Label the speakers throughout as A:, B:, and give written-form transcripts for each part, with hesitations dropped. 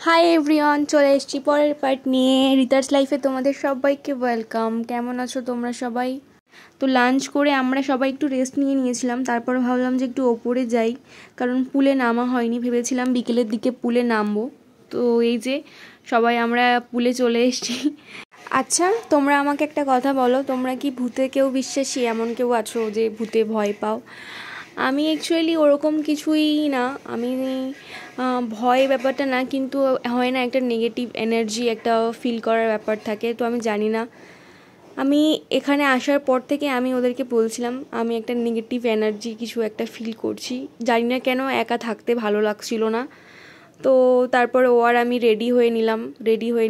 A: Hi everyone, চলে এসেছি পরের পার্ট নিয়ে। রিতার্স লাইফে তোমাদের সবাইকে ওয়েলকাম। কেমন আছো তোমরা সবাই? তো লাঞ্চ করে আমরা সবাই একটু রেস্ট নিয়েছিলাম। তারপর ভাবলাম যে একটু ওপরে যাই, কারণ পুলে নামা হয়নি। ভেবেছিলাম বিকেলের দিকে পুলে নামবো। তো এই যে সবাই আমরা পুলে চলে এসেছি। আচ্ছা, তোমরা আমাকে একটা কথা বলো, তোমরা কি ভূতে কেউ বিশ্বাসী? এমন কেউ আছো যে ভূতে ভয় পাও? আমি অ্যাকচুয়ালি ওরকম কিছুই না। আমি ভয় ব্যাপারটা না, কিন্তু হয় না একটা নেগেটিভ এনার্জি একটা ফিল করার ব্যাপার থাকে। তো আমি জানি না, আমি এখানে আসার পর থেকে আমি ওদেরকে বলছিলাম আমি একটা নেগেটিভ এনার্জি কিছু একটা ফিল করছি। জানি না কেন, একা থাকতে ভালো লাগছিল না। তো তারপরে ও আর আমি রেডি হয়ে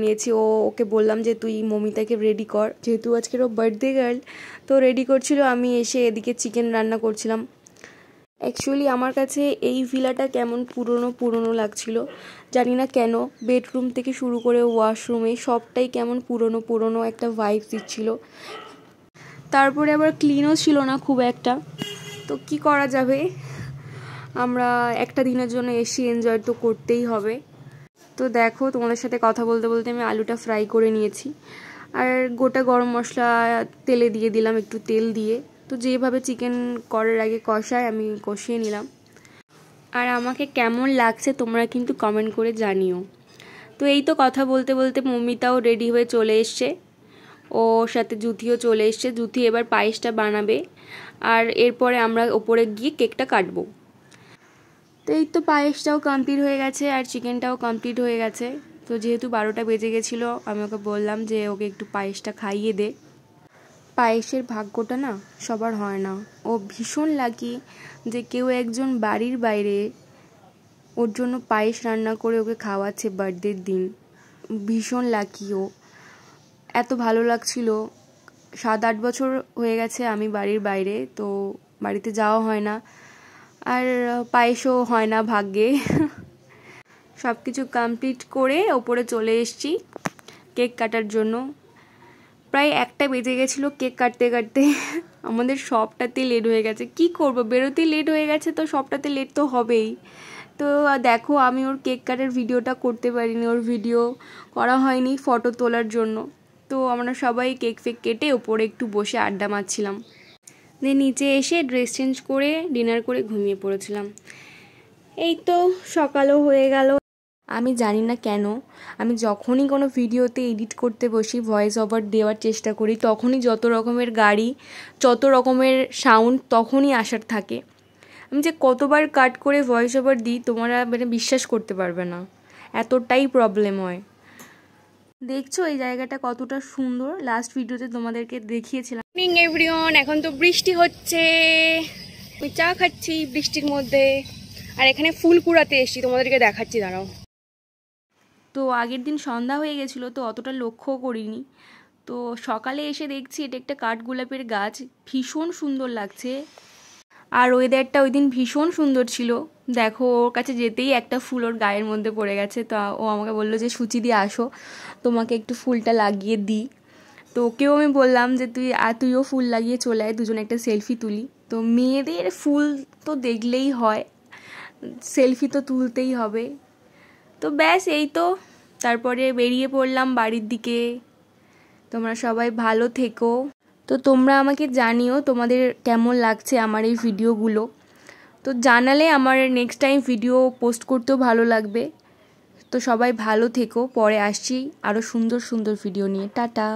A: নিয়েছি। ওকে বললাম যে তুই মমিতাকে রেডি কর, যেহেতু আজকের ও বার্থডে গার্ল। তো রেডি করছিল, আমি এসে এদিকে চিকেন রান্না করছিলাম। অ্যাকচুয়ালি আমার কাছে এই ভিলাটা কেমন পুরনো লাগছিল, জানি না কেন। বেডরুম থেকে শুরু করে ওয়াশরুমে সবটাই কেমন পুরনো একটা ভাইব দিচ্ছিল। তারপরে আবার ক্লিনও ছিল না খুব একটা। তো কি করা যাবে, আমরা একটা দিনের জন্য এসে এনজয় তো করতেই হবে। তো দেখো, তোমাদের সাথে কথা বলতে বলতে আমি আলুটা ফ্রাই করে নিয়েছি, আর গোটা গরম মশলা তেলে দিয়ে দিলাম, একটু তেল দিয়ে। তো যেভাবে চিকেন করার আগে কষায় আমি কষিয়ে নিলাম। আর আমাকে কেমন লাগছে তোমরা কিন্তু কমেন্ট করে জানিও। তো এই তো কথা বলতে বলতে মমিতাও রেডি হয়ে চলে এসছে, ওর সাথে জুথিও চলে এসছে। জুথি এবার পায়েসটা বানাবে, আর এরপরে আমরা ওপরে গিয়ে কেকটা কাটবো। তো এই তো পায়েসটাও কমপ্লিট হয়ে গেছে, আর চিকেনটাও কমপ্লিট হয়ে গেছে। তো যেহেতু 12টা বেজে গেছিলো, আমি ওকে বললাম যে ওকে একটু পায়েসটা খাইয়ে দে। পায়েসের ভাগ্যটা না সবার হয় না। ও ভীষণ লাকি যে কেউ একজন বাড়ির বাইরে ওর জন্য পায়েস রান্না করে ওকে খাওয়াচ্ছে বার্থডের দিন। ভীষণ লাকি ও। এত ভালো লাগছিল। 7-8 বছর হয়ে গেছে আমি বাড়ির বাইরে, তো বাড়িতে যাওয়া হয় না, আর পায়েসও হয় না ভাগ্যে। সব কিছু কমপ্লিট করে ওপরে চলে এসেছি কেক কাটার জন্য। প্রায় 1টা বেজে গেছিলো কেক কাটতে কাটতে। আমাদের সবটাতে লেট হয়ে গেছে, কি করব, বেরোতেই লেট হয়ে গেছে, তো সবটাতে লেট তো হবেই। তো দেখো, আমি ওর কেক কাটার ভিডিওটা করতে পারিনি, ওর ভিডিও করা হয়নি ফটো তোলার জন্য। তো আমরা সবাই কেক ফেক কেটে ওপরে একটু বসে আড্ডা মারছিলাম। দিয়ে নিচে এসে ড্রেস চেঞ্জ করে ডিনার করে ঘুমিয়ে পড়েছিলাম। এই তো সকালও হয়ে গেল। আমি জানি না কেন, আমি যখনই কোনো ভিডিওতে এডিট করতে বসি, ভয়েস ওভার দেওয়ার চেষ্টা করি, তখনই যত রকমের গাড়ি, যত রকমের সাউন্ড তখনই আসার থাকে। আমি যে কতবার কাট করে ভয়েস ওভার দিই, তোমরা মানে বিশ্বাস করতে পারবে না, এতটাই প্রবলেম হয়। দেখছো এই জায়গাটা কতটা সুন্দর, লাস্ট ভিডিওতে তোমাদেরকে দেখিয়েছিলাম। মর্নিং এভরিওয়ান, এখন তো বৃষ্টি হচ্ছে, আমি চা খাচ্ছি বৃষ্টির মধ্যে, আর এখানে ফুল কুড়াতে এসেছি, তোমাদেরকে দেখাচ্ছি, দাঁড়াও। তো আগের দিন সন্ধ্যা হয়ে গেছিলো, তো অতটা লক্ষ্য করিনি। তো সকালে এসে দেখছি এটা একটা কাঠগোলাপের গাছ, ভীষণ সুন্দর লাগছে, আর ওয়েদারটা ওই দিন ভীষণ সুন্দর ছিল। দেখো, ওর কাছে যেতেই একটা ফুল ওর গায়ের মধ্যে পড়ে গেছে। তো ও আমাকে বললো যে সুচি দিয়ে আসো, তোমাকে একটু ফুলটা লাগিয়ে দিই। তো ওকেও আমি বললাম যে তুইও ফুল লাগিয়ে চলে আয়, দুজনে একটা সেলফি তুলি। তো মেয়েদের ফুল তো দেখলেই হয়, সেলফি তো তুলতেই হবে। তো ব্যাস, এই তো তারপরে বেরিয়ে পড়লাম বাড়ির দিকে। তোমরা সবাই ভালো থেকো। তো তোমরা আমাকে জানিও তোমাদের কেমন লাগছে আমার এই ভিডিওগুলো। তো জানালে আমার নেক্সট টাইম ভিডিও পোস্ট করতেও ভালো লাগবে। তো সবাই ভালো থেকো, পরে আসছি আরও সুন্দর সুন্দর ভিডিও নিয়ে। টাটা।